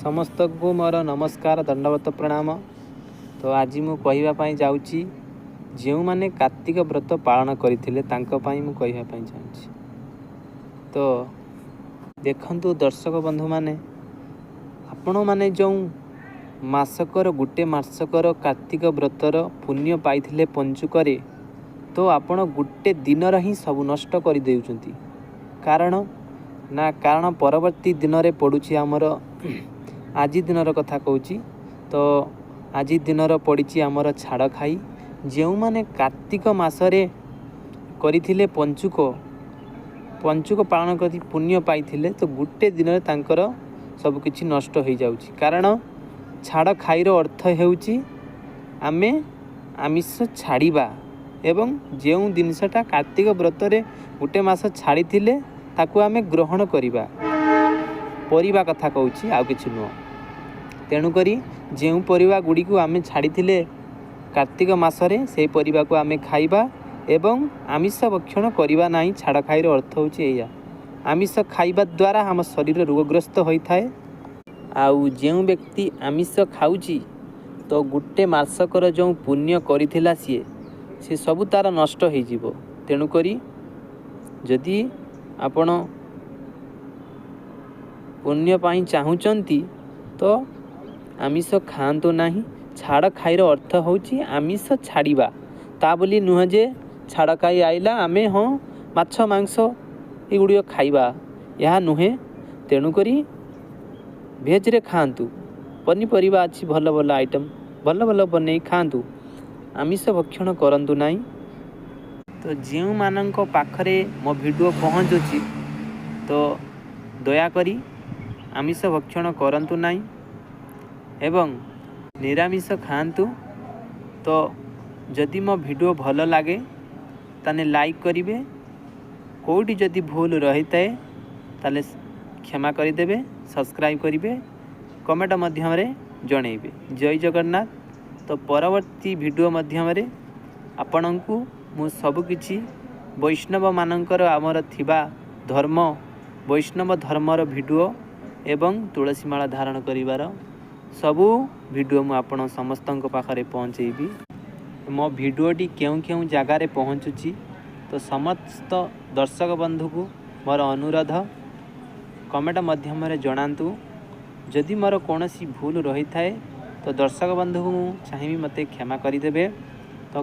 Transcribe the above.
समस्त को मोर नमस्कार दंडवत प्रणाम। तो आज मु कहवाई जाऊँगी जो मैंने कार्तिक व्रत पालन करते चाहूँगी। तो देखंतु दर्शक बंधु माने आपण माने जो मासकर गोटे मासकर कार्तिक व्रतर पुण्य पाइथिले पंचुकरे तो आपण गोटे दिन ही सब नष्ट कर देउचंती। कारण परवर्ती दिन रे पड़ुछि आमर आज दिन कथा कहूँ। तो आज दिन पड़ी आमर छाड़ खाई जो माने कार्तिक मासरे करिथिले पंचुक पालन कर पुण्य पाइथिले तो गोटे दिन तांकर सब किछि नष्ट हो जाउछि। कारण छाड़ खाईर अर्थ हेउछि आमे आमिष छाड़िबा एवं जो जिनसटा कार्तिक व्रतरे गोटे मास छाड़ी थिले ताकू आमे ग्रहण करिबा परिबा कथा कहूँ आउ किछि नुह। तेणुकरी जो परिबा गुड़ी को आमे छाड़ी थिले कार्तिक मासरे से परिबा को आमे खाइबा एवं आमिष भक्षण करिबा नाही। छाड़ खाईर अर्थ होछि एया। आमिष खाइबा द्वारा आम शरीर रोगग्रस्त होता है। आउ जो व्यक्ति आमिष खाऊची तो गोटे मासकर जो पुण्य करिथिला सी सबु तार नष्ट हो जिवो। तेणुकरी जदि आपण पुण्य पाई चाहूचंती तो आमिष खातु नाही। छाड़ खाईर अर्थ होची आमिष छाड़िबा ता बोली नुह जे छाड़ खाई आइला आमे हाँ माछ मांस एगुड़ी खाइबा यह नुहे। तेणुकरी भेज रे खातु पनीपरिया अच्छी भल भल आइटम भल भल बन खातु आमिष भक्षण करंतु नाही। तो जो मानक पाखरे मो वीडियो पहुँचुची तो दयाकरी आमिष भक्षण करंतु नाही एवं निरामिष खातु। तो जदि मो वीडियो भल लगे ताने लाइक करिवे, कोटी जदि भूल रही थाए ताले क्षमा करदेवे, सब्सक्राइब करिवे, कमेंट मध्यम रे जणेबे। जय जगन्नाथ। तो परवर्ती वीडियो मध्यम रे आपणंकु मु सबकिछि वैष्णव मानकर आमर थिबा धर्म वैष्णव धर्मर वीडियो एवं तुलसी माला धारण करिवार सबू वीडियो मु आपण समस्तଙ୍କ पाखरे पहुँचेबी। मो वीडियोटी केउं केउं जगार पहुँचुची तो समस्त दर्शक बंधु को मोर अनुरोध कमेंट मध्यम रे जणांतु। जदि मोर कोनोसी भूल रही थाए तो दर्शक बंधु को चाहिए मते क्षमा करदेवे। तो